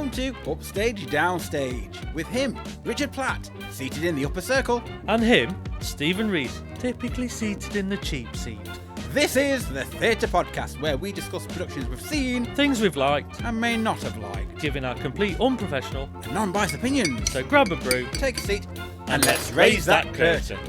welcome to Upstage Downstage, with him, Richard Platt, seated in the upper circle. And him, Stephen Rees, typically seated in the cheap seat. This is the Theatre Podcast, where we discuss productions we've seen, Things we've liked, and may not have liked, giving our complete unprofessional and non-biased opinions. So grab a brew, Take a seat, and let's raise that curtain.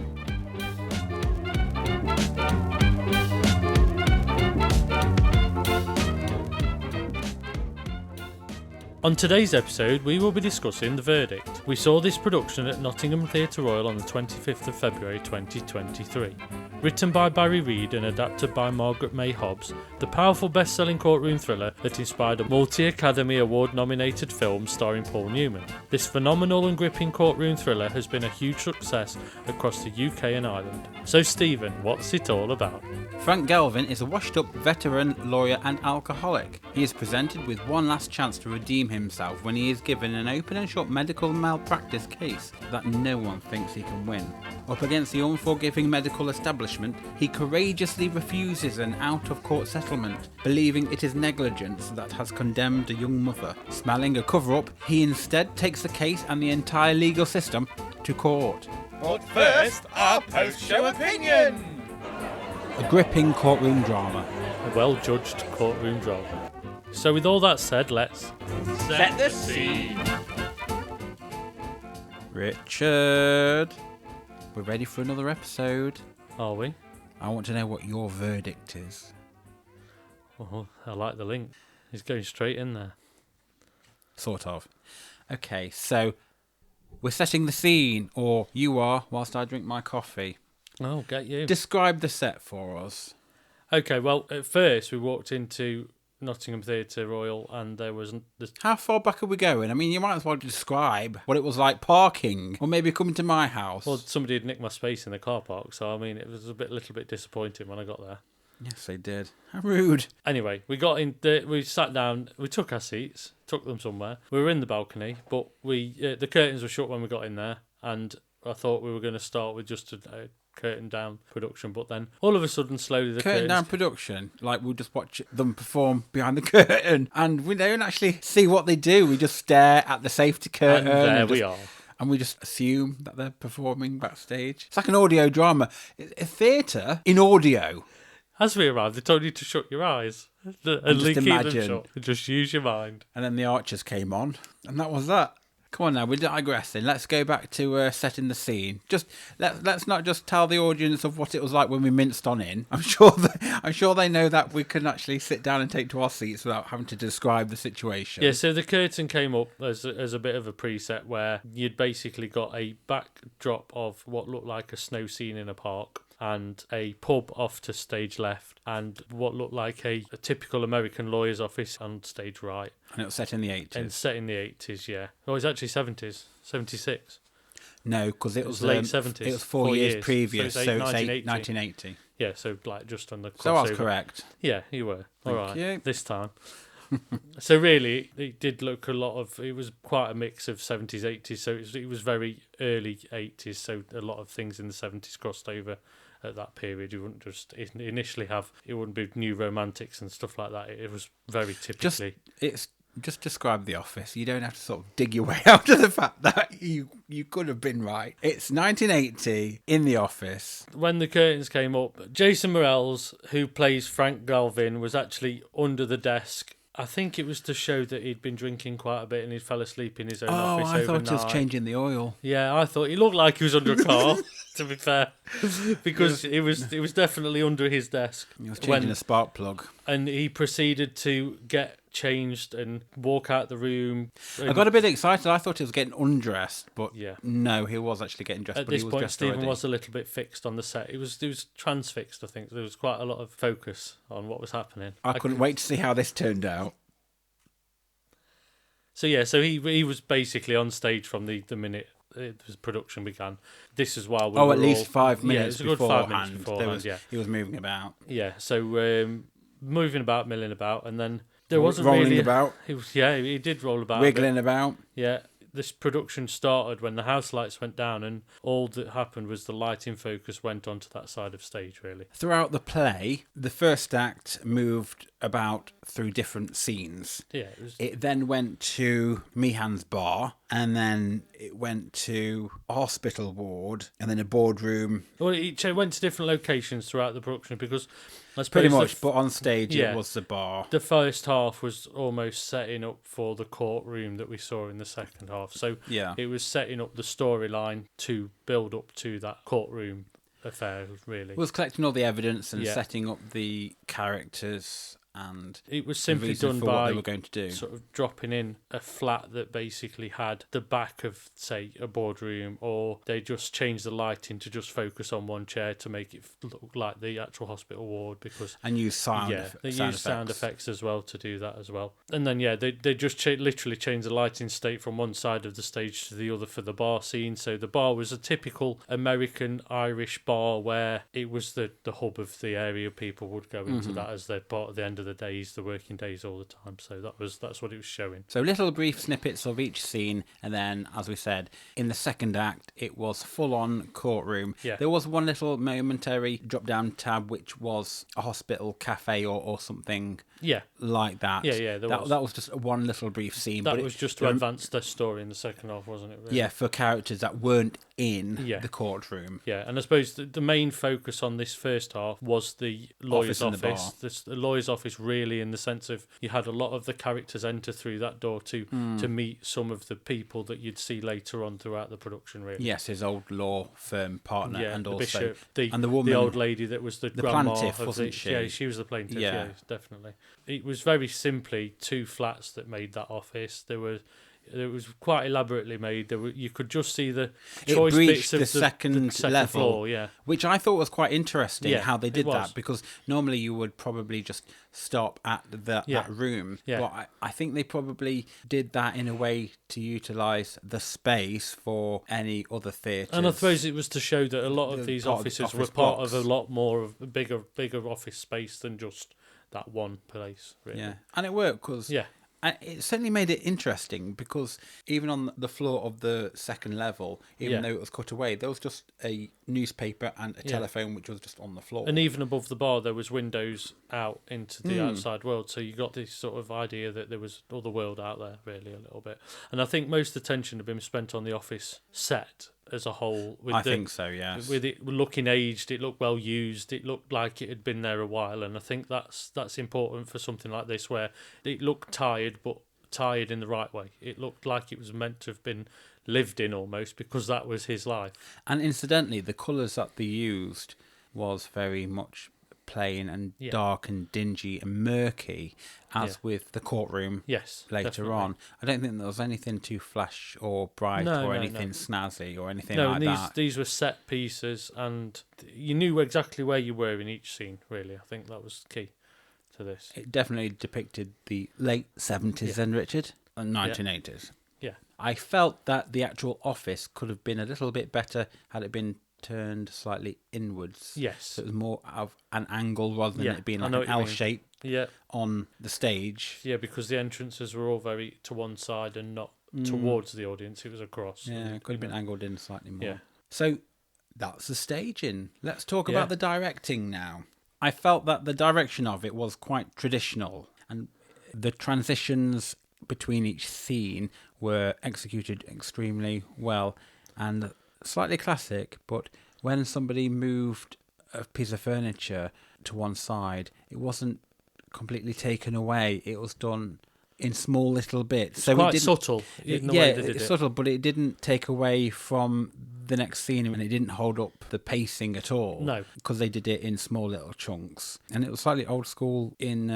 On today's episode, we will be discussing The Verdict. We saw this production at Nottingham Theatre Royal on the 25th of February 2023. Written by Barry Reed and adapted by Margaret May Hobbs, the powerful best-selling courtroom thriller that inspired a multi-Academy Award-nominated film starring Paul Newman. This phenomenal and gripping courtroom thriller has been a huge success across the UK and Ireland. So Stephen, what's it all about? Frank Galvin is a washed-up veteran lawyer and alcoholic. He is presented with one last chance to redeem himself when he is given an open and shut medical malpractice case that no one thinks he can win. Up against the unforgiving medical establishment, he courageously refuses an out-of-court settlement, believing it is negligence that has condemned a young mother. Smelling a cover-up, he instead takes the case and the entire legal system to court. But first, our post-show opinion! A gripping courtroom drama. A well-judged courtroom drama. So with all that said, let's Set the scene! Richard, we're ready for another episode. Are we? I want to know what your verdict is. Oh, I like the link. He's going straight in there. Sort of. Okay, so we're setting the scene, or you are, whilst I drink my coffee. Oh, get you. Describe the set for us. Okay, well, at first we walked into Nottingham Theatre Royal and there was... How far back are we going? I mean, you might as well describe what it was like parking, or maybe coming to my house. Well, somebody had nicked my space in the car park, so I mean, it was a little bit disappointing when I got there. Yes, they did. How rude. Anyway, we got in, we sat down, we took our seats, took them somewhere. We were in the balcony, but the curtains were shut when we got in there, and I thought we were going to start with just a curtain down production, but then all of a sudden, slowly the curtain curtains... down production, like we'll just watch them perform behind the curtain, and we don't actually see what they do. We just stare at the safety curtain. And there we are. And we just assume that they're performing backstage. It's like an audio drama. A theatre in audio. As we arrived, they told you to shut your eyes and just keep imagine. them shut. And just use your mind. And then the archers came on, and that was that. Come on now, we're digressing. Let's go back to setting the scene. Let's not just tell the audience of what it was like when we minced on in. I'm sure they know that we can actually sit down and take to our seats without having to describe the situation. Yeah, so the curtain came up as a bit of a preset where you'd basically got a backdrop of what looked like a snow scene in a park, and a pub off to stage left, and what looked like a typical American lawyer's office on stage right. And it was set in the 80s. And set in the 80s, yeah. Oh, it's actually 70s, 76. No, because it was late 70s. It was 4 years previous, so it's 1980. 1980. Yeah, so like just on the crossover. So I was correct. Yeah, you were. All Thank right, you. this time. So really, it did look it was quite a mix of 70s, 80s, so it was very early 80s, so a lot of things in the 70s crossed over at that period. You wouldn't just initially it wouldn't be new romantics and stuff like that. It was very typically... Just describe The Office. You don't have to sort of dig your way out of the fact that you could have been right. It's 1980 in The Office. When the curtains came up, Jason Morells, who plays Frank Galvin, was actually under the desk. I think it was to show that he'd been drinking quite a bit and he fell asleep in his own office overnight. I thought it was changing the oil. Yeah, I thought he looked like he was under a car, to be fair, because it was definitely under his desk. He was changing a spark plug. And he proceeded to get changed and walk out the room. I got a bit excited. I thought he was getting undressed, but yeah. No, he was actually getting dressed. At but this he was point, dressed Stephen already. was a little bit fixed on the set. He was transfixed, I think. There was quite a lot of focus on what was happening. I couldn't wait to see how this turned out. So yeah, he was basically on stage from the minute the production began. This is while we were at least 5 minutes it was a good 5 minutes beforehand. He was moving about. Yeah, so moving about, milling about, and then there wasn't rolling really about. He did roll about, wiggling about. Yeah, this production started when the house lights went down, and all that happened was the lighting focus went onto that side of stage, really. Throughout the play, the first act moved about through different scenes. Yeah, It then went to Meehan's bar, and then it went to a hospital ward, and then a boardroom. Well, it went to different locations throughout the production because I suppose Pretty much, but on stage yeah. it was the bar. The first half was almost setting up for the courtroom that we saw in the second half. So Yeah. it was setting up the storyline to build up to that courtroom affair, really. It was collecting all the evidence and Yeah. setting up the characters and It was the simply reason done for what by they were going to do. sort of dropping in a flat that basically had the back of, say, a boardroom, or they just changed the lighting to just focus on one chair to make it look like the actual hospital ward, because And use sound, they sound used sound effects. effects as well to do that as well. And then they just literally changed the lighting state from one side of the stage to the other for the bar scene. So the bar was a typical American Irish bar where it was the hub of the area. People would go into that as their part of the end of the days, the working days all the time. So that's what it was showing. So little brief snippets of each scene, and then, as we said, in the second act, it was full-on courtroom. Yeah. There was one little momentary drop-down tab, which was a hospital cafe or something Yeah. like that. Yeah, there was. That was just one little brief scene. That but was just to advance the story in the second half, wasn't it? Really? Yeah, for characters that weren't in Yeah. the courtroom. Yeah, and I suppose the main focus on this first half was the lawyer's Office in the office. The lawyer's office, really, in the sense of you had a lot of the characters enter through that door to meet some of the people that you'd see later on throughout the production, really. Yes, his old law firm partner, Yeah, and the also bishop, and the woman, the old lady that was the grandma plaintiff, of wasn't the, she? Yeah, she was the plaintiff. Yeah. Yeah, definitely. It was very simply two flats that made that office. It was quite elaborately made. You could just see the it choice breached bits of the second level, floor. Yeah, which I thought was quite interesting Yeah, how they it did was. that, because normally you would probably just stop at that room. Yeah. But I think they probably did that in a way to utilise the space for any other theatres. and I suppose it was to show that a lot of these part of the offices office were part blocks. of a lot more of a bigger office space than just that one place. Really. Yeah, and it worked because Yeah. it certainly made it interesting, because even on the floor of the second level, even though it was cut away, there was just a newspaper and a telephone which was just on the floor. And even above the bar, there was windows out into the outside world. So you got this sort of idea that there was other world out there, really, a little bit. And I think most attention had been spent on the office set as a whole. I think so, yes. With it looking aged, it looked well used. It looked like it had been there a while. And I think that's important for something like this, where it looked tired, but tired in the right way. It looked like it was meant to have been lived in almost, because that was his life. And incidentally, the colours that they used was very much plain and dark and dingy and murky, as with the courtroom later definitely. on. I don't think there was anything too flash or bright or anything snazzy or anything like that. These were set pieces, and you knew exactly where you were in each scene, really. I think that was key to this. It definitely depicted the late 70s then, Richard, and 1980s. Yeah. I felt that the actual office could have been a little bit better had it been turned slightly inwards. Yes. So it was more of an angle rather than it being I like know an what you L mean. shape on the stage. Yeah, because the entrances were all very to one side and not towards the audience. It was across. Yeah, it could have been angled in slightly more. Yeah. So that's the staging. Let's talk about the directing now. I felt that the direction of it was quite traditional, and the transitions between each scene were executed extremely well and slightly classic, but when somebody moved a piece of furniture to one side, it wasn't completely taken away. It was done in small little bits. So quite it didn't, subtle in the way they did it's it. subtle, but it didn't take away from the next scene, and it didn't hold up the pacing at all. No. Because they did it in small little chunks. And it was slightly old school in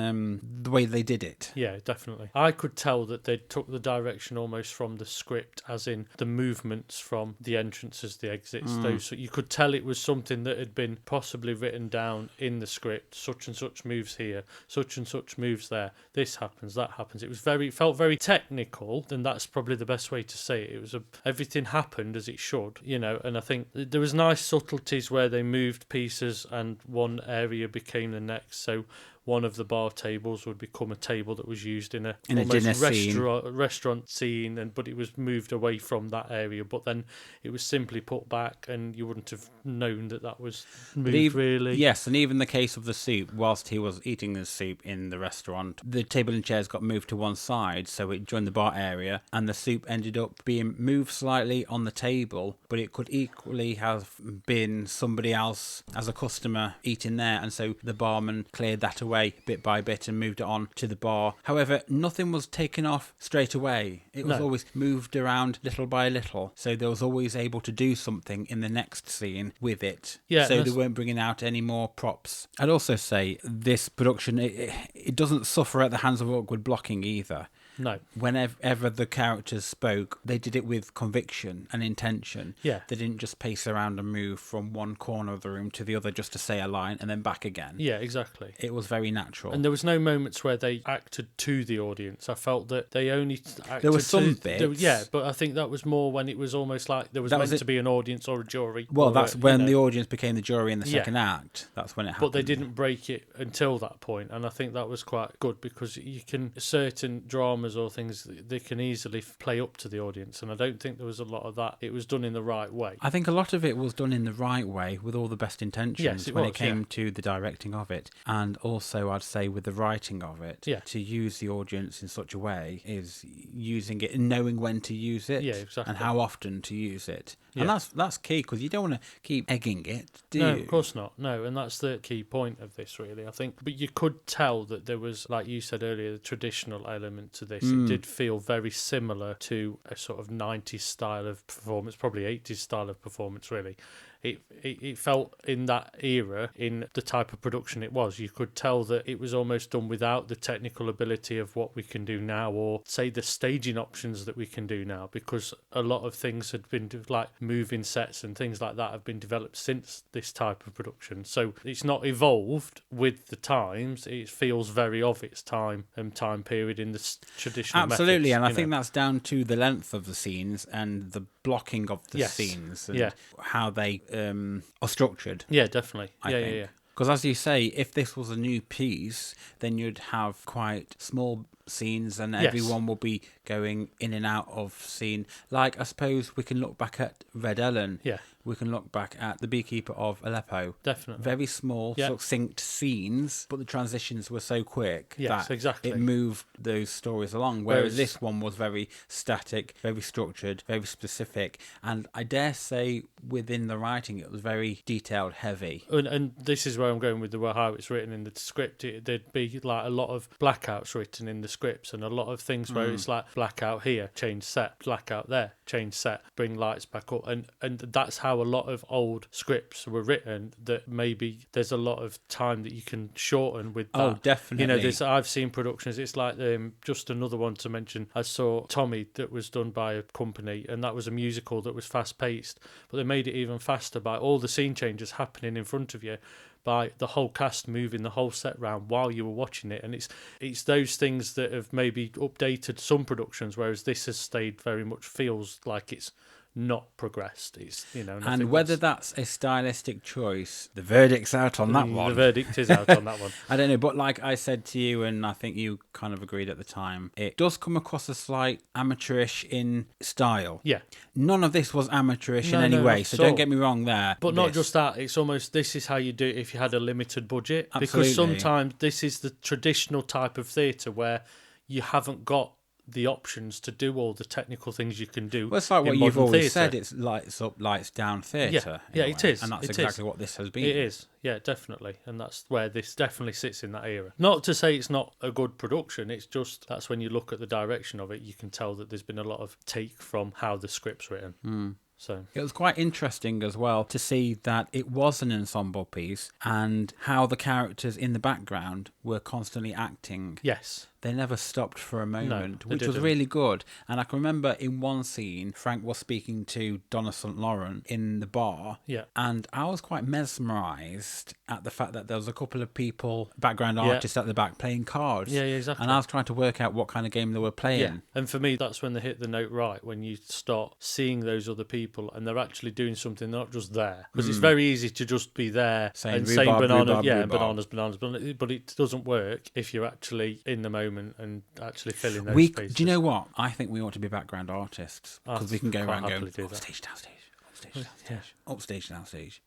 the way they did it. Yeah, definitely. I could tell that they took the direction almost from the script, as in the movements from the entrances, the exits. Those, you could tell it was something that had been possibly written down in the script. Such and such moves here, such and such moves there. This happens, that happens. It felt very technical, and that's probably the best way to say it. It was everything happened as it should, and I think there was nice subtleties where they moved pieces and one area became the next. So one of the bar tables would become a table that was used in a dinner restaurant scene, but it was moved away from that area. But then it was simply put back, and you wouldn't have known that was moved really. Yes, and even the case of the soup, whilst he was eating the soup in the restaurant, the table and chairs got moved to one side, so it joined the bar area, and the soup ended up being moved slightly on the table, but it could equally have been somebody else as a customer eating there, and so the barman cleared that away bit by bit and moved it on to the bar. However, nothing was taken off straight away. It was always moved around little by little, so they was always able to do something in the next scene with it. Yeah, so they weren't bringing out any more props. I'd also say this production, it doesn't suffer at the hands of awkward blocking either. No. Whenever the characters spoke, they did it with conviction and intention. Yeah. They didn't just pace around and move from one corner of the room to the other just to say a line and then back again. Yeah, exactly. It was very natural. And there was no moments where they acted to the audience. I felt that they only acted there were some bits. Yeah, but I think that was more when it was almost like there was meant to be an audience or a jury. Well, that's when the audience became the jury in the second act. That's when it happened. But they didn't break it until that point, and I think that was quite good, because you can, certain dramas or things, they can easily play up to the audience, and I don't think there was a lot of that. It was done in the right way. I think a lot of it was done in the right way with all the best intentions it came to the directing of it, and also I'd say with the writing of it. To use the audience in such a way is using it and knowing when to use it, and how often to use it. And that's key, because you don't want to keep egging it, do you? No, of course not. No, and that's the key point of this, really, I think. But you could tell that there was, like you said earlier, the traditional element to this. It did feel very similar to a sort of 90s style of performance, probably 80s style of performance, really. It felt in that era, in the type of production it was, you could tell that it was almost done without the technical ability of what we can do now, or say the staging options that we can do now, because a lot of things had been, like moving sets and things like that, have been developed since this type of production. So it's not evolved with the times. It feels very of its time and time period in the traditional Absolutely, methods, and I think that's down to the length of the scenes and the blocking of the scenes and how they are structured. Yeah, definitely. I think. Because as you say, if this was a new piece, then you'd have quite small scenes and everyone will be going in and out of scene. Like, I suppose we can look back at Red Ellen. Yeah. We can look back at The Beekeeper of Aleppo. Definitely. Very small, succinct scenes, but the transitions were so quick that exactly. it moved those stories along. Whereas this one was very static, very structured, very specific, and I dare say within the writing it was very detailed heavy. And this is where I'm going with how it's written in the script. There'd be like a lot of blackouts written in the scripts, and a lot of things where it's like blackout here, change set, blackout there, change set, bring lights back up, and that's how a lot of old scripts were written, that maybe there's a lot of time that you can shorten with that. Oh, definitely. You know, I've seen productions, it's like just another one to mention, I saw Tommy, that was done by a company, and that was a musical that was fast paced, but they made it even faster by all the scene changes happening in front of you, by the whole cast moving the whole set round while you were watching it. And it's those things that have maybe updated some productions, whereas this has stayed very much, feels like it's not progressed. It's, you know, and whether that's a stylistic choice, the verdict's out on that one. The verdict is out on that one. I don't know, but like I said to you, and I think you kind of agreed at the time, it does come across a slight amateurish in style. Yeah. None of this was amateurish in any way, so don't get me wrong there. But not just that, it's almost, this is how you do it if you had a limited budget. Absolutely. Because sometimes this is the traditional type of theatre where you haven't got the options to do all the technical things you can do. Well, it's like what you've always said, it's lights up, lights down theatre. Yeah, it is. And that's exactly what this has been. It is, yeah, definitely. And that's where this definitely sits in that era. Not to say it's not a good production, it's just that's when you look at the direction of it, you can tell that there's been a lot of take from how the script's written. So it was quite interesting as well to see that it was an ensemble piece and how the characters in the background were constantly acting. Yes. they never stopped for a moment, they which was didn't. really good. And I can remember in one scene, Frank was speaking to Donna St. Laurent in the bar. Yeah. And I was quite mesmerised at the fact that there was a couple of people, background artists at the back playing cards. Yeah, exactly. And I was trying to work out what kind of game they were playing. Yeah, and for me, that's when they hit the note right, when you start seeing those other people and they're actually doing something, they're not just there. Because it's very easy to just be there and saying banana, bananas, but it doesn't work if you're actually in the moment and actually filling those spaces. Do you know what? I think we ought to be background artists, because we can go around and go upstage, downstage, upstage, downstage.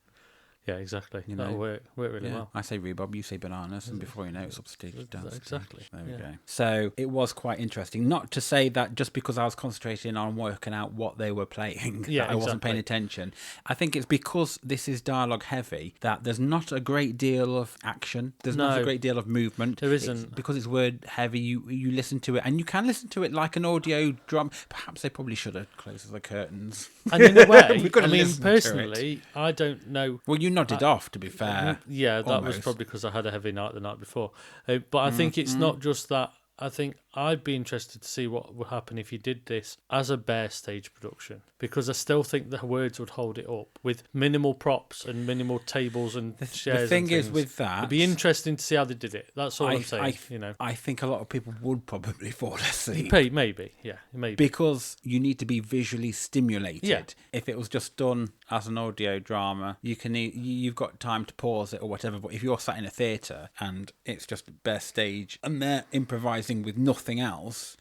Yeah, exactly. You That'll know? work really well. I say rhubarb, you say bananas, and before you know it, it's upstage, downstage. Exactly. There we go. So it was quite interesting. Not to say that just because I was concentrating on working out what they were playing, that I wasn't paying attention. I think it's because this is dialogue heavy that there's not a great deal of action. There's not a great deal of movement. There isn't. Because it's word heavy, you listen to it, and you can listen to it like an audio drama. Perhaps they probably should have closed the curtains. And in a way, I mean, listened to personally, I don't know. Well, you nodded off, to be fair. Yeah, that was almost. probably because I had a heavy night the night before. But I think it's not just that. I think I'd be interested to see what would happen if you did this as a bare stage production, because I still think the words would hold it up with minimal props and minimal tables and chairs. The thing is with that, it'd be interesting to see how they did it. That's all I'm saying. I think a lot of people would probably fall asleep. Maybe. Because you need to be visually stimulated. Yeah. If it was just done as an audio drama, you've got time to pause it or whatever. But if you're sat in a theatre and it's just bare stage and they're improvising with nothing else,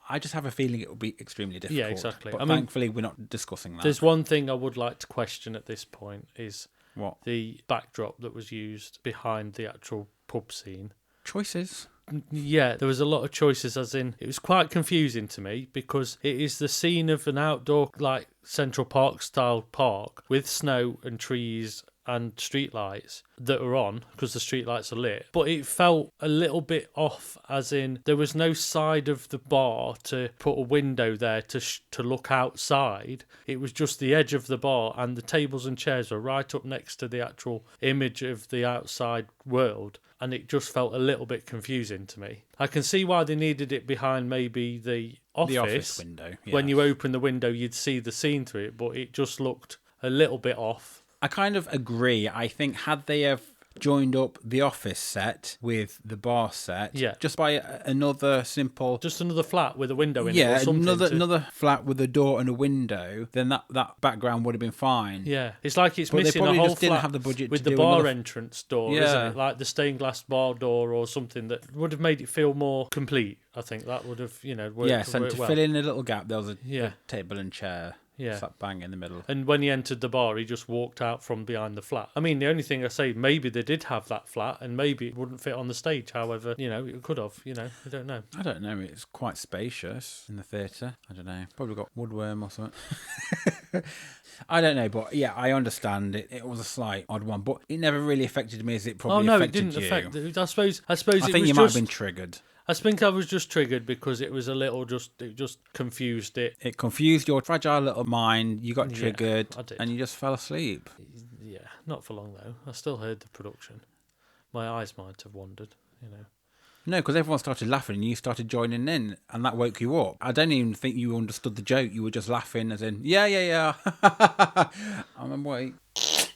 I just have a feeling it will be extremely difficult. Yeah, exactly. But thankfully, we're not discussing that. There's one thing I would like to question at this point is what? The backdrop that was used behind the actual pub scene. Choices. Yeah, there was a lot of choices, as in, it was quite confusing to me because it is the scene of an outdoor, like, Central Park style park with snow and trees and streetlights that are on because the streetlights are lit, but it felt a little bit off, as in there was no side of the bar to put a window there to look outside. It was just the edge of the bar, and the tables and chairs were right up next to the actual image of the outside world, and it just felt a little bit confusing to me. I can see why they needed it behind maybe the office window. Yeah. When you open the window you'd see the scene through it, but it just looked a little bit off. I kind of agree. I think had they have joined up the office set with the bar set, just by another simple... Just another flat with a window in it or something. Another flat with a door and a window, then that background would have been fine. Yeah, it's like it's but missing they a whole just didn't flat have the budget with to the do bar another... entrance door, isn't it? Like the stained glass bar door or something that would have made it feel more complete. I think that would have, worked. Yes, and to well. fill in a little gap, there was a table and chair. Yeah. Sat bang in the middle. And when he entered the bar, he just walked out from behind the flat. I mean, the only thing I say, maybe they did have that flat and maybe it wouldn't fit on the stage. However, it could have, I don't know. I don't know. It's quite spacious in the theatre. I don't know. Probably got woodworm or something. I don't know, but yeah, I understand it. It was a slight odd one, but it never really affected me as it probably affected you. It didn't affect it. I suppose I think you might have been triggered. I think I was just triggered because it was a little it just confused it. It confused your fragile little mind. You got triggered and you just fell asleep. Yeah, not for long though. I still heard the production. My eyes might have wandered, No, because everyone started laughing and you started joining in and that woke you up. I don't even think you understood the joke. You were just laughing as in, yeah. I'm awake.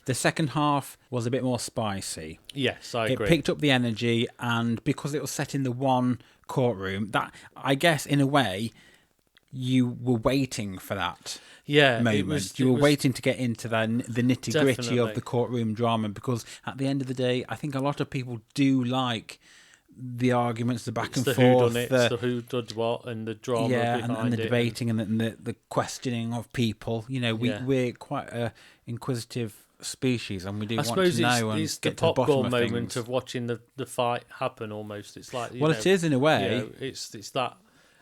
The second half was a bit more spicy. Yes, I agree. It picked up the energy, and because it was set in the one courtroom, that I guess in a way you were waiting for that moment. You were waiting to get into the nitty-gritty of the courtroom drama, because at the end of the day, I think a lot of people do like the arguments, the back and forth, the who did what, and the drama behind and the it, debating and the questioning of people. We're quite an inquisitive species, and we do want to know and it's get the to the bottom popcorn of moment things. of watching the fight happen. Almost, it's like it is in a way. It's that.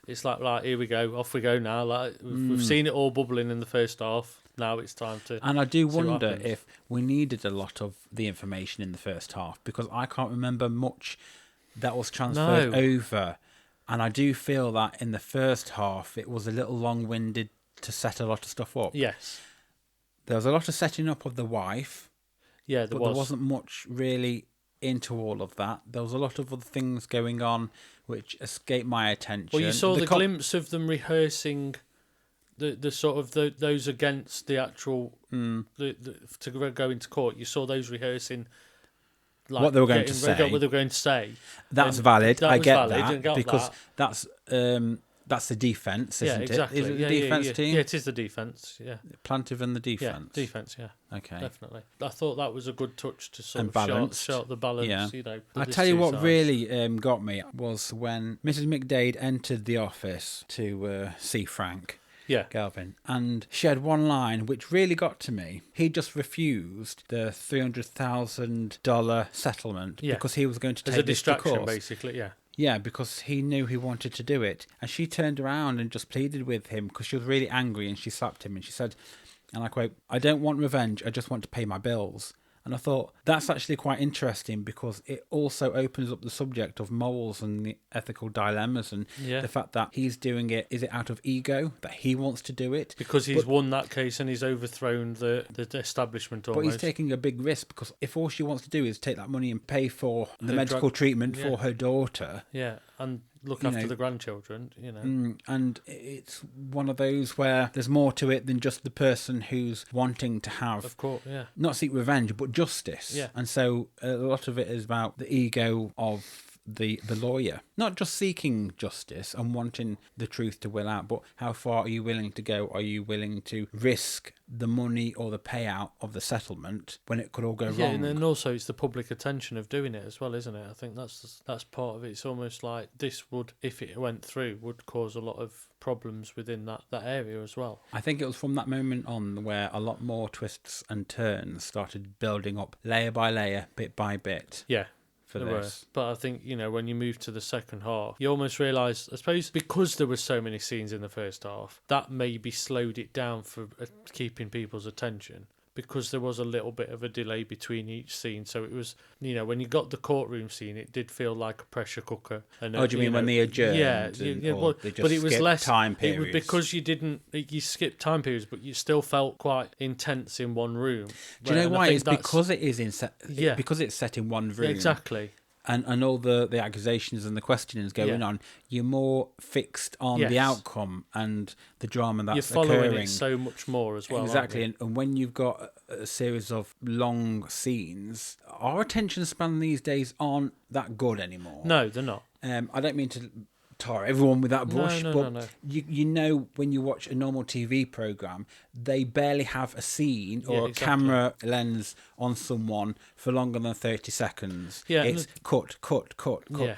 It's like here we go, off we go now. Like we've seen it all bubbling in the first half. Now it's time to. And I do wonder if we needed a lot of the information in the first half, because I can't remember much that was transferred over, and I do feel that in the first half it was a little long-winded to set a lot of stuff up. Yes, there was a lot of setting up of the wife. Yeah, there wasn't much really into all of that. There was a lot of other things going on which escaped my attention. Well, you saw the glimpse of them rehearsing the sort of those against the actual to go into court. You saw those rehearsing. Like what they were going to say. What they were going to say. That's valid. That I was get valid, that because that's the defence, isn't exactly. it? Is it the defence team? Yeah, it is the defence. Yeah, Plantive and the defence. Yeah, defence. Yeah, okay, definitely. I thought that was a good touch to sort and of show the balance. Yeah. You know, I tell you what really got me was when Mrs. McDade entered the office to see Frank. Yeah, Galvin, and she had one line which really got to me. He just refused the $300,000 settlement because he was going to take as a this to distraction, court. basically. Yeah. Yeah, because he knew he wanted to do it. And she turned around and just pleaded with him because she was really angry, and she slapped him and she said, and I quote, "I don't want revenge, I just want to pay my bills." And I thought that's actually quite interesting because it also opens up the subject of morals and the ethical dilemmas and the fact that he's doing it, is it out of ego that he wants to do it? Because he's won that case and he's overthrown the establishment almost. But he's taking a big risk because if all she wants to do is take that money and pay for the medical treatment for her daughter. Yeah, and look after the grandchildren, you know. And it's one of those where there's more to it than just the person who's wanting to have, of course, not seek revenge, but justice. Yeah. And so a lot of it is about the ego of the lawyer, not just seeking justice and wanting the truth to will out, but how far are you willing to go? Are you willing to risk the money or the payout of the settlement when it could all go wrong? Yeah, and then also it's the public attention of doing it as well, isn't it? I think that's part of it. It's almost like this would, if it went through, would cause a lot of problems within that area as well. I think it was from that moment on where a lot more twists and turns started building up layer by layer, bit by bit. Yeah. There were. But I think, when you move to the second half, you almost realise, I suppose, because there were so many scenes in the first half, that maybe slowed it down for keeping people's attention. Because there was a little bit of a delay between each scene. So it was, when you got the courtroom scene, it did feel like a pressure cooker. And, do you mean when they adjourned? Yeah, but it was less time periods. Because you skipped time periods, but you still felt quite intense in one room. Do you know why? It's because it is because it's set in one room. Exactly. And all the accusations and the questionings going on, you're more fixed on the outcome and the drama that's occurring. You're following it so much more as well. Exactly, and when you've got a series of long scenes, our attention span these days aren't that good anymore. No, they're not. I don't mean to tar everyone with that brush, no. You know when you watch a normal TV programme, they barely have a scene or a camera lens on someone for longer than 30 seconds. Yeah, it's cut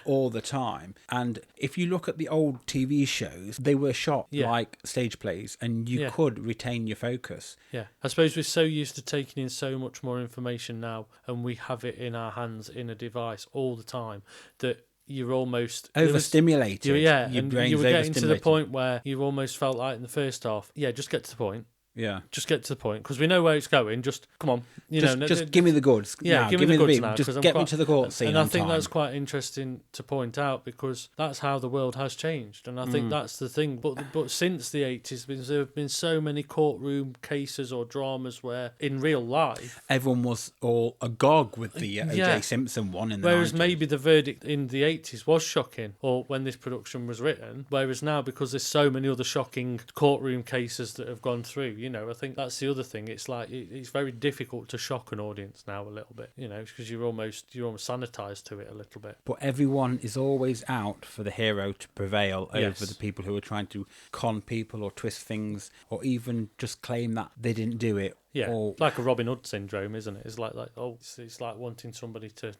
all the time. And if you look at the old TV shows, they were shot like stage plays and you could retain your focus. Yeah, I suppose we're so used to taking in so much more information now and we have it in our hands in a device all the time that you're almost overstimulated. Your brain's you were getting to the point where you almost felt like in the first half, just get to the point. Yeah, just get to the point because we know where it's going. Just come on, just give me the goods. Yeah, give me the goods now. Just get me to the court scene. And I think that's quite interesting to point out because that's how the world has changed, and I think that's the thing. But since the 80s, there have been so many courtroom cases or dramas where in real life everyone was all agog with the O.J. Simpson one in the 90s. Whereas maybe the verdict in the 80s was shocking, or when this production was written. Whereas now, because there's so many other shocking courtroom cases that have gone through. I think that's the other thing. It's like it's very difficult to shock an audience now a little bit, because you're almost sanitized to it a little bit. But everyone is always out for the hero to prevail over the people who are trying to con people or twist things or even just claim that they didn't do it. Yeah, like a Robin Hood syndrome, isn't it? It's like it's like wanting somebody to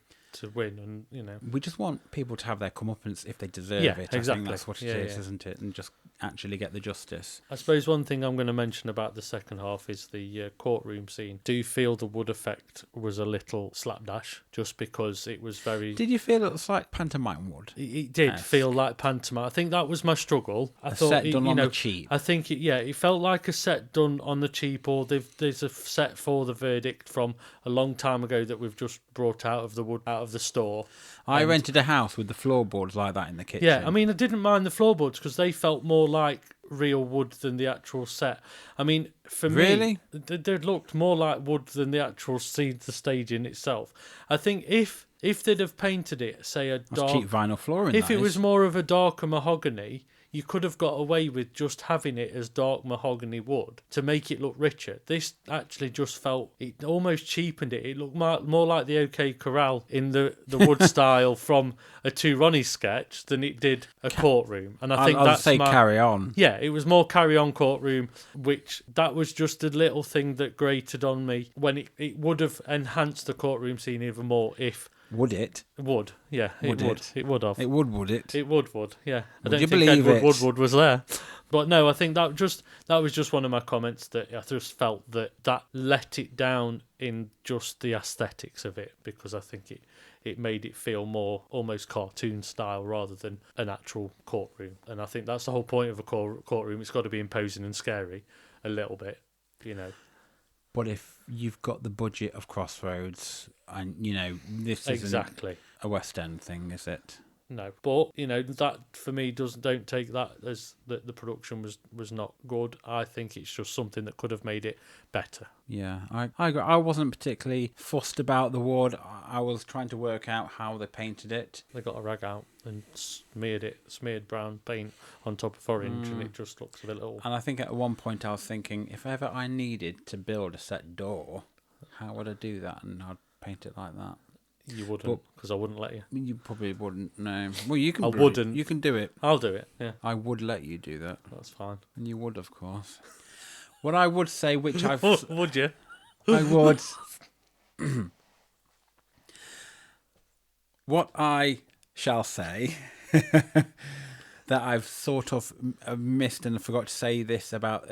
win, and we just want people to have their comeuppance if they deserve it. Exactly. I think that's what it is, isn't it? And just actually get the justice. I suppose one thing I'm going to mention about the second half is the courtroom scene. Do you feel the Wood effect was a little slapdash just because it was very... Did you feel it was like pantomime wood? It did feel like pantomime. I think that was my struggle. I thought set done on the cheap. I think it felt like a set done on the cheap, or there's a set for the verdict from a long time ago that we've just brought out of the wood out of the store. I rented a house with the floorboards like that in the kitchen. Yeah, I mean, I didn't mind the floorboards because they felt more like real wood than the actual set. I mean, for me, they looked more like wood than the actual scene, the staging itself. I think if If they'd have painted it, say, a That's dark... cheap vinyl flooring. If that it was is. more of a darker mahogany, you could have got away with just having it as dark mahogany wood to make it look richer. This actually just felt, it almost cheapened it. It looked more like the OK Corral in the wood style from a Two Ronnie sketch than it did a courtroom. And I think I'll that's say Carry On. Yeah, it was more Carry On courtroom, which that was just a little thing that grated on me when it would have enhanced the courtroom scene even more if... Would it? Would, yeah, Would it would. it? It would have. It would it? It would, yeah. I Would don't you think believe Edward it? Woodward was there. But no, I think that was just one of my comments that I just felt that let it down in just the aesthetics of it, because I think it made it feel more almost cartoon style rather than an actual courtroom. And I think that's the whole point of a courtroom. It's got to be imposing and scary a little bit, you know. But if you've got the budget of Crossroads, and this isn't Exactly. a West End thing, is it? No, but that for me don't take that as that the production was not good. I think it's just something that could have made it better. Yeah, I agree. I wasn't particularly fussed about the wood. I was trying to work out how they painted it. They got a rag out and smeared brown paint on top of orange, and it just looks a little. And I think at one point I was thinking, if ever I needed to build a set door, how would I do that? And I'd paint it like that. You wouldn't, because I wouldn't let you. You probably wouldn't. No. Well, you can. I wouldn't. You can do it. I'll do it. Yeah, I would let you do that. that's fine. And you would, of course. What I would say, which I've... Would you? I would... What I shall say... that I've sort of missed and forgot to say this about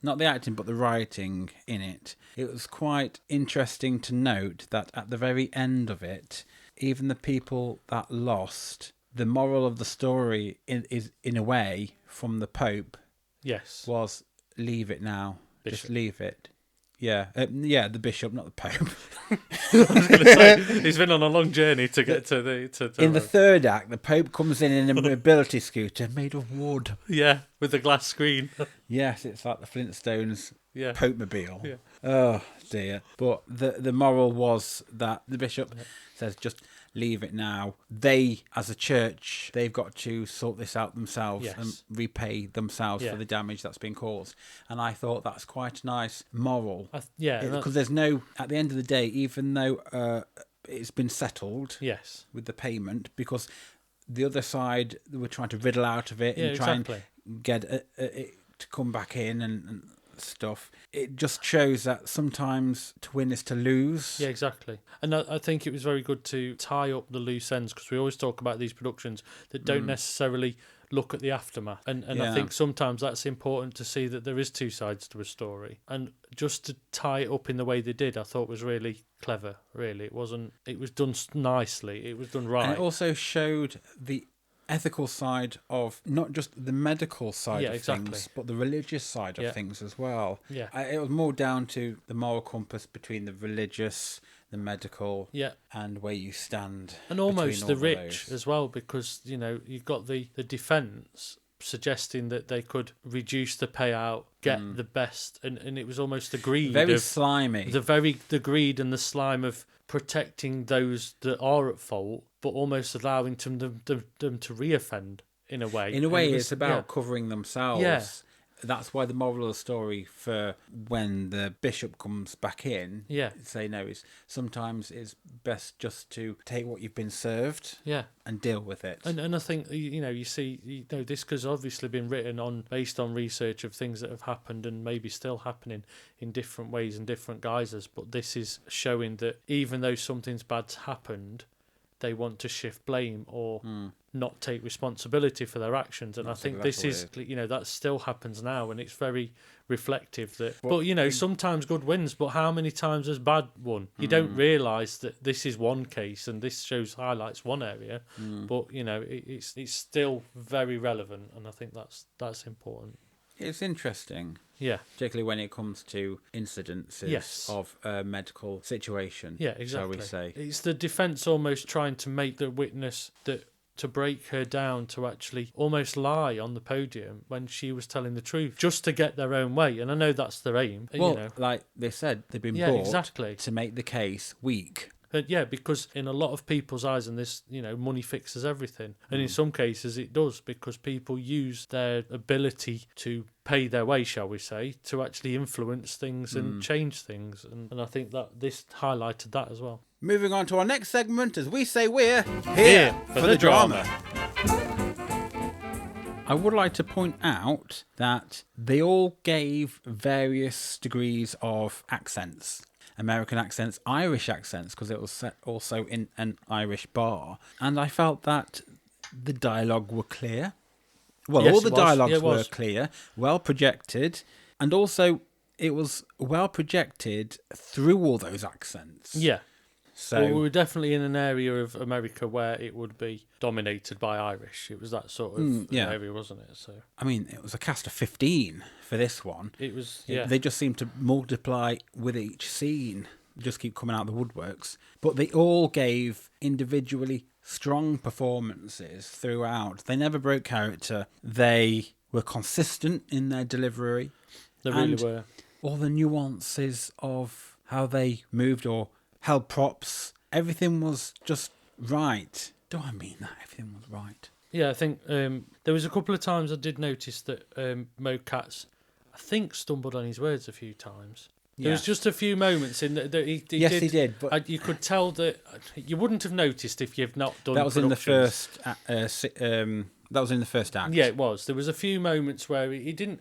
not the acting but the writing in it. It was quite interesting to note that at the very end of it, even the people that lost, the moral of the story is in a way from the Pope. Yes. Was leave it now. Bishop. Just leave it. Yeah, the bishop, not the Pope. I was going to say he's been on a long journey to get to the. In the third act, the Pope comes in a mobility scooter made of wood. Yeah, with the glass screen. Yes, it's like the Flintstones Yeah. Pope-mobile. Yeah. Oh dear! But the moral was that the bishop says just leave it now. They, as a church, they've got to sort this out themselves and repay themselves for the damage that's been caused. And I thought that's quite a nice moral. Because there's no, at the end of the day, even though it's been settled with the payment, because the other side were trying to riddle out of it and try and get it to come back in and stuff. It just shows that sometimes to win is to lose. Yeah, exactly. And I think it was very good to tie up the loose ends, because we always talk about these productions that don't necessarily look at the aftermath. And I think sometimes that's important to see that there is two sides to a story. And just to tie it up in the way they did, I thought was really clever, really. It was done nicely. It was done right. And it also showed the ethical side of not just the medical side of things, but the religious side of things as well. Yeah. It was more down to the moral compass between the religious, the medical, and where you stand. And almost the rich as well, because, you've got the defence suggesting that they could reduce the payout, get the best, and it was almost the greed. Very slimy. The greed and the slime of protecting those that are at fault, but almost allowing them to reoffend in a way. In a way, it's about covering themselves. Yeah. That's why the moral of the story for when the bishop comes back in, say no, is sometimes it's best just to take what you've been served and deal with it. And I think, you see, this has obviously been written based on research of things that have happened and maybe still happening in different ways and different guises, but this is showing that even though something's bad's happened, they want to shift blame or not take responsibility for their actions. And I think this is, that still happens now, and it's very reflective that, sometimes good wins, but how many times has bad won? You don't realise that this is one case and this highlights one area, but, it's still very relevant, and I think that's important. It's interesting. Yeah. Particularly when it comes to incidences of a medical situation. Yeah, exactly. Shall we say. It's the defence almost trying to make the witness to break her down to actually almost lie on the podium when she was telling the truth, just to get their own way. And I know that's their aim. Well, like they said, they've been bought to make the case weak. Because in a lot of people's eyes, and this, money fixes everything. And in some cases it does, because people use their ability to pay their way, shall we say, to actually influence things and change things. And I think that this highlighted that as well. Moving on to our next segment, as we say, we're here for the drama. I would like to point out that they all gave various degrees of accents. American accents, Irish accents, because it was set also in an Irish bar. And I felt that the dialogue were clear. Well, Yes, all the it was. dialogues Yeah, it were was. clear, well projected, and also it was well projected through all those accents. Yeah. So Well, we were definitely in an area of America where it would be dominated by Irish. It was that sort of area, wasn't it? So I mean, it was a cast of 15 for this one. it was, yeah. They just seem to multiply with each scene, just keep coming out of the woodworks. But they all gave individually strong performances throughout. They never broke character. They were consistent in their delivery. They really were. All the nuances of how they moved or held props, everything was just right. Do I mean that? Everything was right. Yeah, I think there was a couple of times I did notice that Mo Katz, I think, stumbled on his words a few times. There was just a few moments in that he did. But you could tell that you wouldn't have noticed if you've not done. that was in the productions. first. That was in the first act. Yeah, it was. There was a few moments where he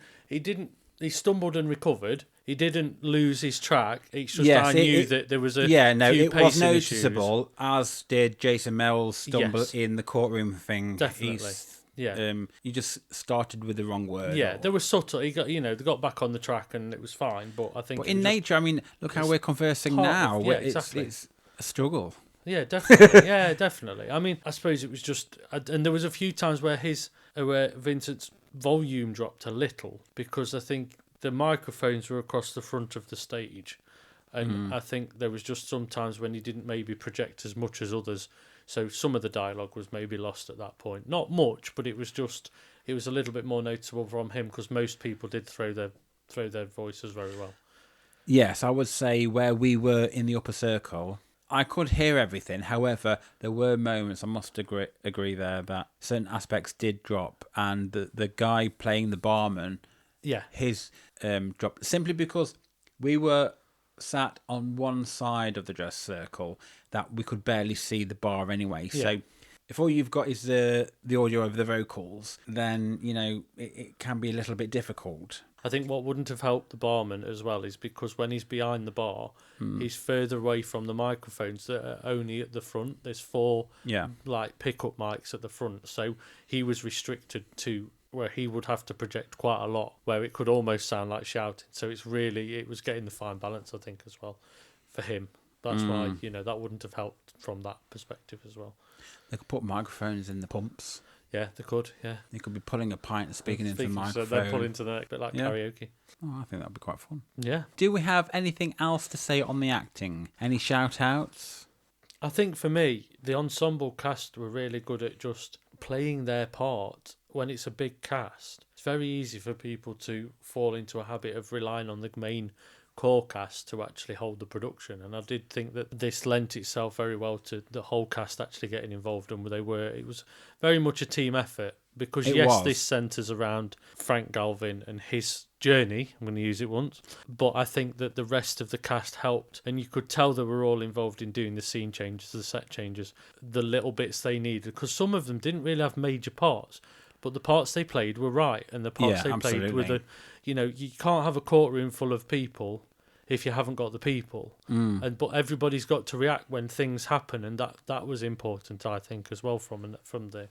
stumbled and recovered. He didn't lose his track. It's just I knew that there was a few it was pacing issues. noticeable, as did Jason Mel's stumble in the courtroom thing. Definitely. You just started with the wrong word. Yeah, they were subtle. He got, they got back on the track and it was fine. But I think, but in nature, I mean, look how we're conversing now. Exactly. It's a struggle. Yeah, definitely. Yeah, definitely. I mean, I suppose it was just, and there was a few times where where Vincent's volume dropped a little, because I think the microphones were across the front of the stage, and I think there was just some times when he didn't maybe project as much as others, so some of the dialogue was maybe lost at that point. Not much, but it was a little bit more noticeable from him, because most people did throw their voices very well. Yes, I would say where we were in the upper circle, I could hear everything. However, there were moments, I must agree there, that certain aspects did drop, and the guy playing the barman, his dropped, simply because we were sat on one side of the dress circle that we could barely see the bar anyway. Yeah. So if all you've got is the audio over the vocals, then, it can be a little bit difficult. I think what wouldn't have helped the barman as well is because when he's behind the bar, he's further away from the microphones that are only at the front. There's 4 pickup mics at the front, so he was restricted to where he would have to project quite a lot, where it could almost sound like shouting. So it was getting the fine balance, I think, as well for him. That's why that wouldn't have helped from that perspective as well. They could put microphones in the pumps. Yeah, they could, yeah. You could be pulling a pint and speaking into the microphone. So they pull into the neck, a bit like karaoke. Oh, I think that'd be quite fun. Yeah. Do we have anything else to say on the acting? Any shout-outs? I think for me, the ensemble cast were really good at just playing their part. When it's a big cast, it's very easy for people to fall into a habit of relying on the main core cast to actually hold the production, and I did think that this lent itself very well to the whole cast actually getting involved, and it was very much a team effort, because this centres around Frank Galvin and his journey. I'm going to use it once, but I think that the rest of the cast helped, and you could tell they were all involved in doing the scene changes, the set changes, the little bits they needed, because some of them didn't really have major parts, but the parts they played were right, and the parts they played were you can't have a courtroom full of people if you haven't got the people, but everybody's got to react when things happen, and that was important, I think, as well from the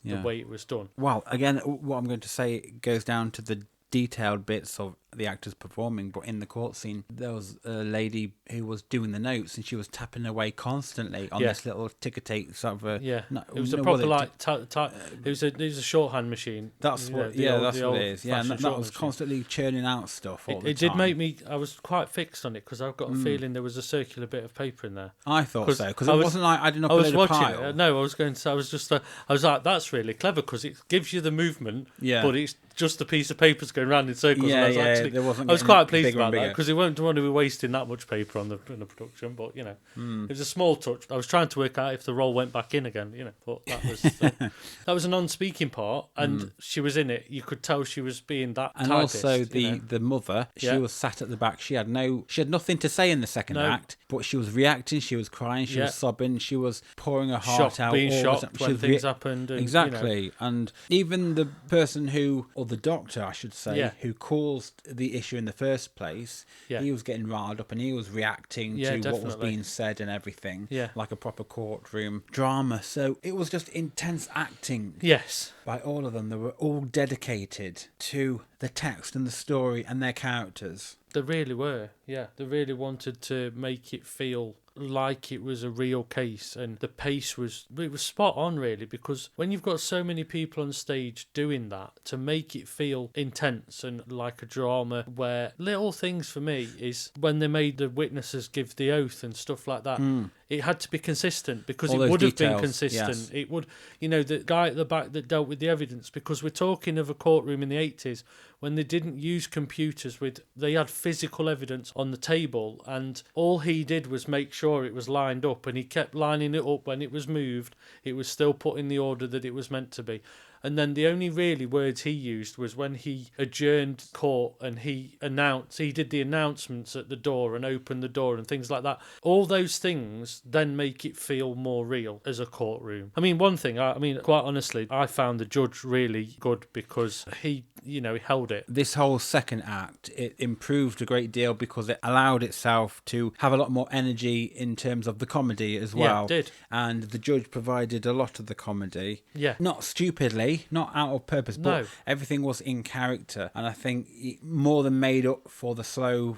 way it was done. Well, again, what I'm going to say goes down to the detailed bits of the actors performing, but in the court scene there was a lady who was doing the notes, and she was tapping away constantly on this little ticker-tape sort of it was a proper it was a shorthand machine. That's what that's what it is. Yeah, and that was constantly churning out stuff all the time. It did make me, I was quite fixed on it, because I've got a feeling there was a circular bit of paper in there. I thought so, because it wasn't like I didn't. I was watching it. No, I was like, that's really clever, because it gives you the movement, but it's just a piece of paper's going round in circles. Yeah, And I there wasn't I was getting quite pleased bigger and about that bigger. because they won't want to be wasting that much paper on the production. But it was a small touch. I was trying to work out if the roll went back in again. But that was that was a non-speaking part, and she was in it. You could tell she was being that. And typist, also the mother, she Yeah. was sat at the back. She had nothing to say in the second No. act, but she was reacting. She was crying. She was sobbing. She was pouring her heart Shocked, out. being all the shocked time. She when was things happened. And, exactly. And even the person or the doctor, I should say, Yeah. who caused the issue in the first place, Yeah. he was getting riled up and he was reacting to what was definitely. being said and everything, Yeah. like a proper courtroom drama. So it was just intense acting. Yes. By all of them. They were all dedicated to the text and the story and their characters. They really were, yeah. They really wanted to make it feel like it was a real case, and the pace was spot on, really, because when you've got so many people on stage doing that, to make it feel intense and like a drama, where little things for me is when they made the witnesses give the oath and stuff like that. It had to be consistent because All it those would have been details, consistent. yes. It would, the guy at the back that dealt with the evidence, because we're talking of a courtroom in the 80s when they didn't use computers, they had physical evidence on the table, and all he did was make sure it was lined up, and he kept lining it up. When it was moved, it was still put in the order that it was meant to be. And then the only really words he used was when he adjourned court and he did the announcements at the door and opened the door and things like that. All those things then make it feel more real as a courtroom. I mean, one thing, quite honestly, I found the judge really good because he held it. This whole second act, it improved a great deal because it allowed itself to have a lot more energy in terms of the comedy as well. Yeah, it did. And the judge provided a lot of the comedy. Yeah. Not stupidly, not out of purpose, but No. everything was in character. And I think it more than made up for the slow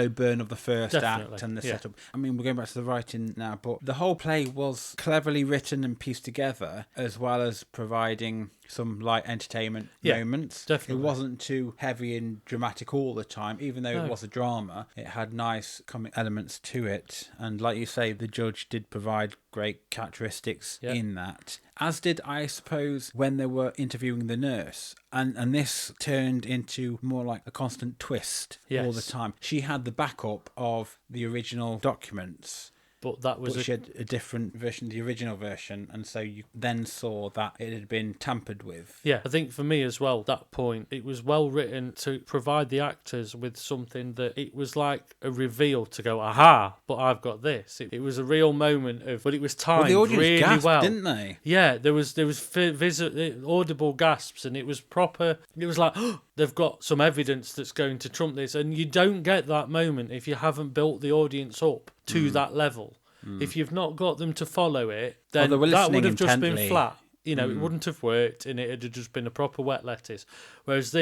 burn of the first Definitely, act and the yeah. setup. I mean, we're going back to the writing now, but the whole play was cleverly written and pieced together, as well as providing some light entertainment moments. Definitely. It wasn't too heavy and dramatic all the time, even though No. it was a drama. It had nice comic elements to it, and like you say, the judge did provide great characteristics in that. As did, I suppose, when they were interviewing the nurse, and this turned into more like a constant twist all the time. She had the backup of the original documents. But that was She had a different version, the original version, and so you then saw that it had been tampered with. Yeah, I think for me as well, that point, it was well written to provide the actors with something that it was like a reveal to go, aha, but I've got this. It was a real moment but it was timed the audience really gasped, well. didn't they? Yeah, there was audible gasps, and it was proper. It was like, oh, they've got some evidence that's going to trump this, and you don't get that moment if you haven't built the audience up to that level. If you've not got them to follow it, then they were that would listening have just been intently. flat. It wouldn't have worked, and it had just been a proper wet lettuce. Whereas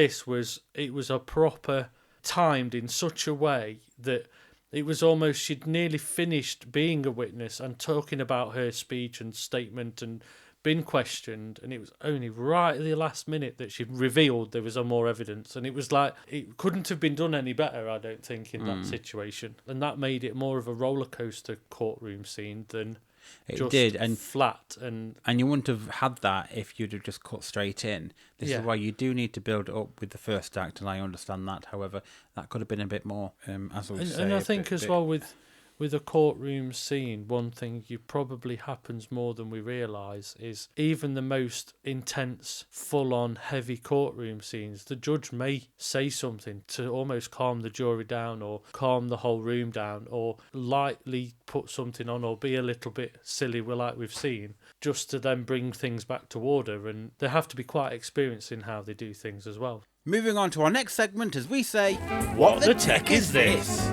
it was a proper timed in such a way that it was almost she'd nearly finished being a witness and talking about her speech and statement and been questioned, and it was only right at the last minute that she revealed there was more evidence, and it was like it couldn't have been done any better, I don't think, in that situation, and that made it more of a roller coaster courtroom scene than It did, and flat. And you wouldn't have had that if you'd have just cut straight in. This is why you do need to build it up with the first act, and I understand that. However, that could have been a bit more, as I would say. And I think as well with a courtroom scene, one thing probably happens more than we realise is even the most intense, full-on, heavy courtroom scenes, the judge may say something to almost calm the jury down or calm the whole room down or lightly put something on or be a little bit silly like we've seen, just to then bring things back to order. And they have to be quite experienced in how they do things as well. Moving on to our next segment, as we say, What the Tech Is This?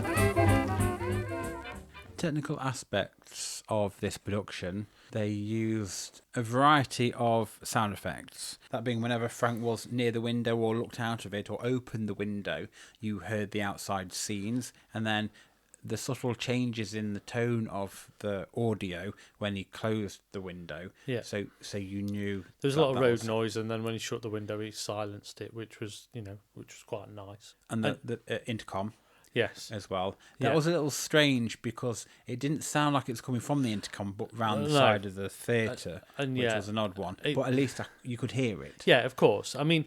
Technical aspects of this production, they used a variety of sound effects. That being whenever Frank was near the window or looked out of it or opened the window, you heard the outside scenes, and then the subtle changes in the tone of the audio when he closed the window. Yeah. So you knew there was a lot of road noise, and then when he shut the window, he silenced it, which was quite nice. And the intercom. Yes. as well. That was a little strange because it didn't sound like it was coming from the intercom, but round the side of the theatre, which was an odd one. But at least you could hear it. Yeah, of course. I mean,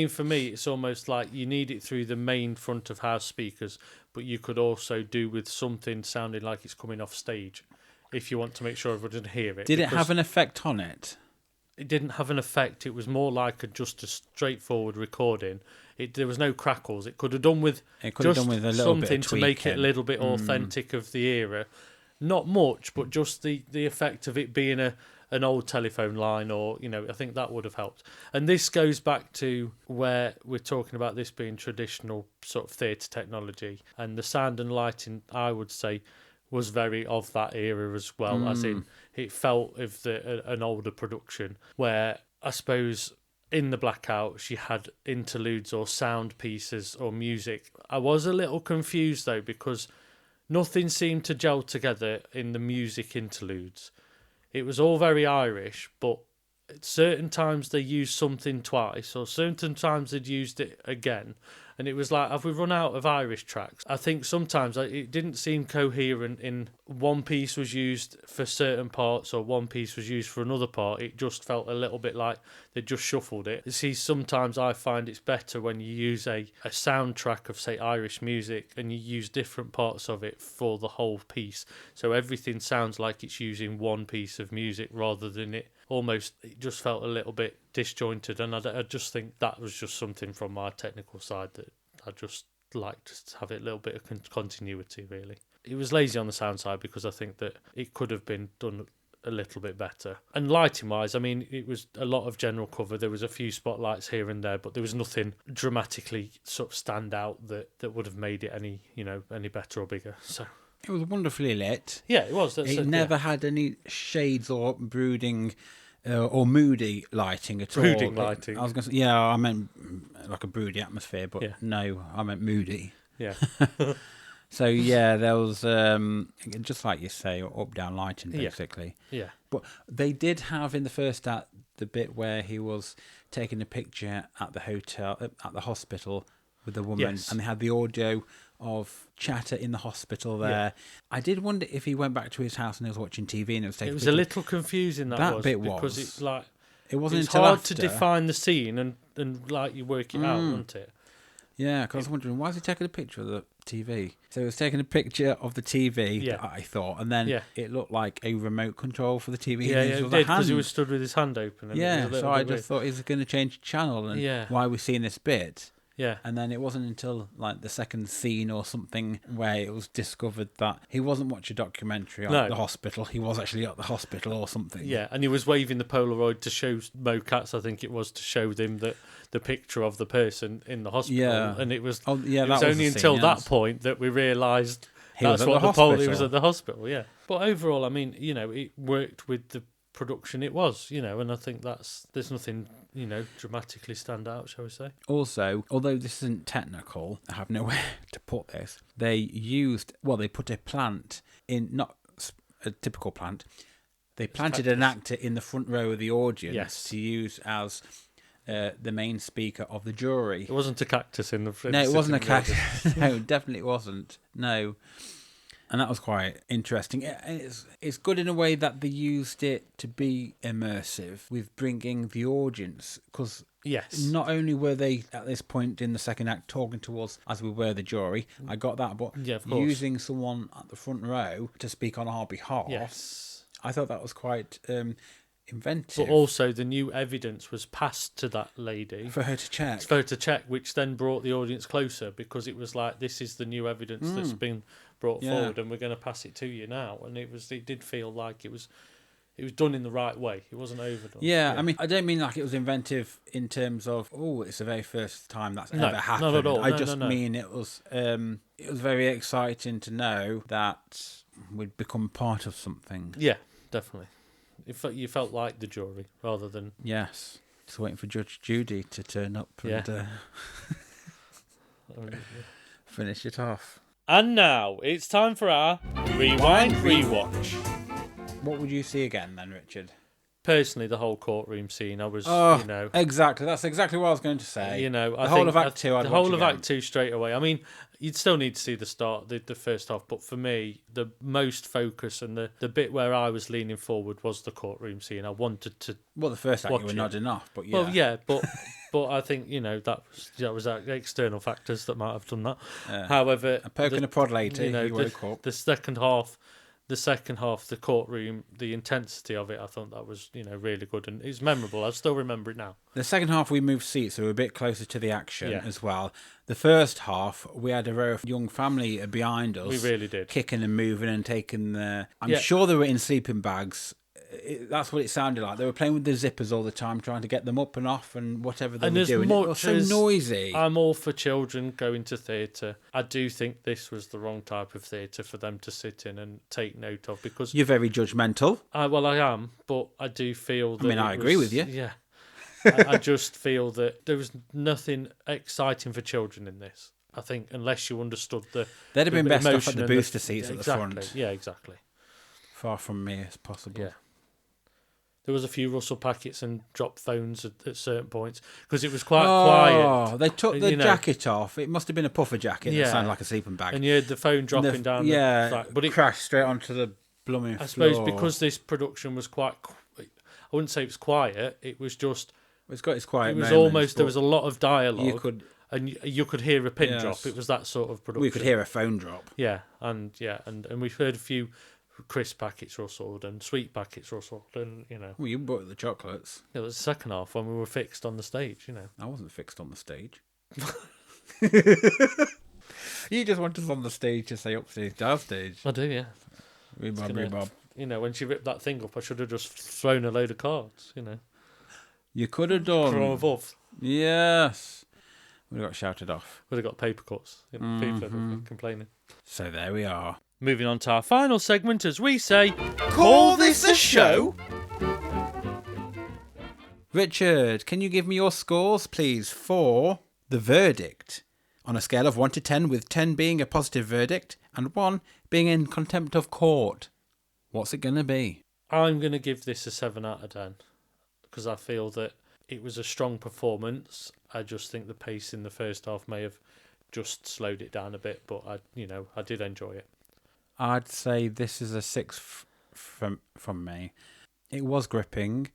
for me, it's almost like you need it through the main front of house speakers, but you could also do with something sounding like it's coming off stage, if you want to make sure everyone can hear it. Did it have an effect on it? It didn't have an effect. It was more like just a straightforward recording. There was no crackles. It could have done with a little something bit of to make it a little bit authentic of the era. Not much, but just the effect of it being an old telephone line, or I think that would have helped. And this goes back to where we're talking about this being traditional sort of theatre technology, and the sound and lighting, I would say, was very of that era as well, as in it felt of an older production, where I suppose in the blackout she had interludes or sound pieces or music. I was a little confused though, because nothing seemed to gel together in the music interludes. It was all very Irish, but at certain times they used something twice, or certain times they'd used it again. And it was like, have we run out of Irish tracks? I think sometimes it didn't seem coherent in one piece was used for certain parts or one piece was used for another part. It just felt a little bit like they just shuffled it. See, sometimes I find it's better when you use a soundtrack of, say, Irish music, and you use different parts of it for the whole piece. So everything sounds like it's using one piece of music rather than it just felt a little bit disjointed, and I just think that was just something from my technical side that I just liked to have it a little bit of continuity, really. It was lazy on the sound side because I think that it could have been done a little bit better. And lighting wise, I mean, it was a lot of general cover. There was a few spotlights here and there, but there was nothing dramatically sort of stand out that would have made it any better or bigger. So it was wonderfully lit. Yeah, it was. It never had any shades or brooding or moody lighting at all. Brooding lighting. I was going to say, yeah, I meant like a broody atmosphere, but no, I meant moody. Yeah. So yeah, there was just like you say, up down lighting basically. Yeah. But they did have in the first act the bit where he was taking a picture at the hotel, at the hospital with the woman, and they had the audio of chatter in the hospital there. Yeah. I did wonder if he went back to his house and he was watching TV and it was taking. It was a little confusing that bit because it's like it wasn't. It's until hard after to define the scene and like you work it out, wasn't it? Yeah, because I was wondering why is he taking a picture of the TV? So he was taking a picture of the TV. I thought, and then it looked like a remote control for the TV. Yeah, it did because he was stood with his hand open. And so I just thought he's going to change channel and why are we seeing this bit? Yeah. And then it wasn't until like the second scene or something where it was discovered that he wasn't watching a documentary on the hospital. He was actually at the hospital or something. Yeah, and he was waving the Polaroid to show Mo Katz, I think it was, to show them the picture of the person in the hospital. Yeah. And it was, it was only until that point that we realised that's what he was at the hospital, yeah. But overall, I mean, it worked with the production it was, and I think there's nothing, dramatically stand out, shall we say. Also, although this isn't technical, I have nowhere to put this, they put a plant in, not a typical plant, they planted an actor in the front row of the audience to use as the main speaker of the jury. It wasn't a cactus in the front. No, it wasn't a cactus. No, definitely wasn't. No. And that was quite interesting. It's good in a way that they used it to be immersive with bringing the audience, because not only were they at this point in the second act talking to us as we were the jury, I got that, but using someone at the front row to speak on our behalf, I thought that was quite inventive. But also the new evidence was passed to that lady for her to check, which then brought the audience closer, because it was like, this is the new evidence that's been brought forward and we're going to pass it to you now. And it did feel like it was done in the right way. It wasn't overdone. I mean, I don't mean like it was inventive in terms of it's the very first time that's ever happened. Not at all. I just mean it was very exciting to know that we'd become part of something. Yeah, definitely. You felt like the jury rather than... Yes. Just waiting for Judge Judy to turn up and finish it off. And now it's time for our Rewind Rewatch. What would you see again then, Richard? personally, the whole courtroom scene, I was, exactly. That's exactly what I was going to say. The whole of Act 2. The whole of Act 2 straight away. I mean, you'd still need to see the start, the first half, but for me, the most focus and the bit where I was leaning forward was the courtroom scene. I wanted to. Well, the first act you were nodding off, but yeah. Well, yeah, but I think that was external factors that might have done that. However, a poke and a prod later, you woke up. The second half, the courtroom, the intensity of it, I thought that was really good and it's memorable. I still remember it now. The second half we moved seats, so we were a bit closer to the action as well. The first half we had a row of young family behind us. We really did, kicking and moving and taking the. I'm sure they were in sleeping bags. That's what it sounded like. They were playing with the zippers all the time, trying to get them up and off and whatever they were doing. It was so noisy. I'm all for children going to theatre. I do think this was the wrong type of theatre for them to sit in and take note of because... You're very judgmental. Well, I am, but I do feel that... I agree with you. Yeah. I just feel that there was nothing exciting for children in this. I think unless you understood the... They'd have been best off at the booster seats at the front. Yeah, exactly. Far from me as possible. Yeah. There was a few rustle packets and dropped phones at certain points because it was quite quiet. Oh, they took the jacket off. It must have been a puffer jacket that sounded like a sleeping bag. And you heard the phone dropping down. But it crashed straight onto the blooming floor. I suppose because this production was quite... I wouldn't say it was quiet. It was just... It's got its quiet moments. Almost... There was a lot of dialogue. You could hear a pin drop. It was that sort of production. We could hear a phone drop. Yeah, and we've heard a few... crisp packets rustled and sweet packets rustled and Well, you bought the chocolates. It was the second half when we were fixed on the stage, I wasn't fixed on the stage. You just want us on the stage to say upstage, downstage. I do, yeah. Rebob. When she ripped that thing up, I should have just thrown a load of cards, You could have done. From above. Yes. We got shouted off. Would have got paper cuts. People have been complaining. So there we are. Moving on to our final segment, as we say, Call this a show? Richard, can you give me your scores, please, for The Verdict? On a scale of 1 to 10, with 10 being a positive verdict and 1 being in contempt of court. What's it going to be? I'm going to give this a 7 out of 10 because I feel that it was a strong performance. I just think the pace in the first half may have just slowed it down a bit, but I did enjoy it. I'd say this is a 6 from me. It was gripping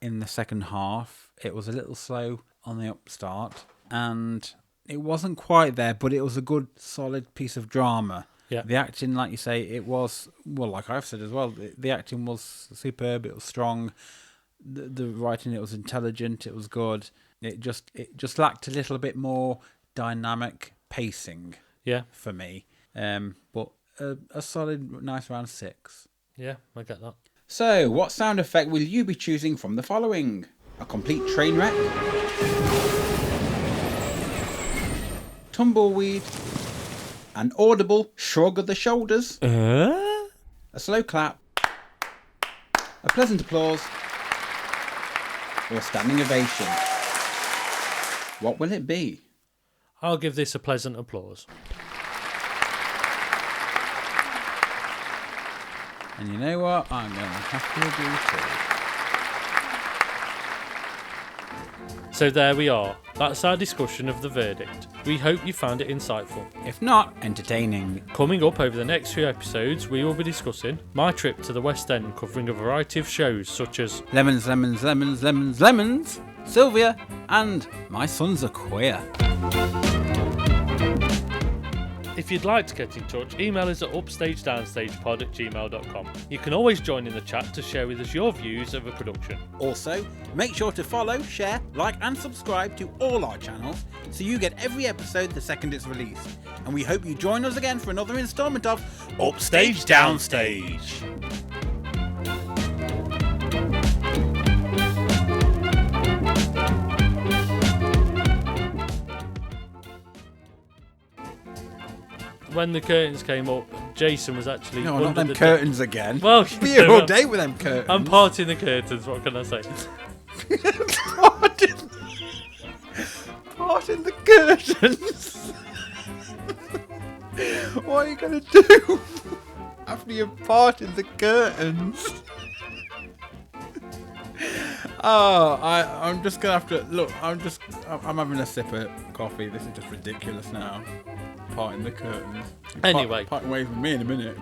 in the second half. It was a little slow on the upstart, and it wasn't quite there, but it was a good, solid piece of drama. Yeah. The acting, like you say, it was, well, like I've said as well, the acting was superb, it was strong. The writing, it was intelligent, it was good. It just lacked a little bit more dynamic pacing for me. But a solid, nice round 6. Yeah, I get that. So, what sound effect will you be choosing from the following? A complete train wreck? Tumbleweed? An audible shrug of the shoulders? A slow clap? A pleasant applause? Or a standing ovation? What will it be? I'll give this a pleasant applause. And you know what? I'm going to have to agree too. So there we are. That's our discussion of The Verdict. We hope you found it insightful. If not, entertaining. Coming up over the next few episodes, we will be discussing my trip to the West End, covering a variety of shows such as Lemons, Lemons, Lemons, Lemons, Lemons, Sylvia, and My Sons Are Queer. If you'd like to get in touch, email us at upstagedownsstagepod@gmail.com. You can always join in the chat to share with us your views of a production. Also, make sure to follow, share, like and subscribe to all our channels so you get every episode the second it's released. And we hope you join us again for another instalment of Upstage Downstage. When the curtains came up, Jason was actually... No, not them curtains again. Well, be here all day with them curtains. I'm parting the curtains, what can I say? Parting the curtains? What are you going to do after you've parted the curtains? I'm just gonna have to look. I'm having a sip of coffee. This is just ridiculous now. Parting the curtains. Anyway. parting ways with me in a minute.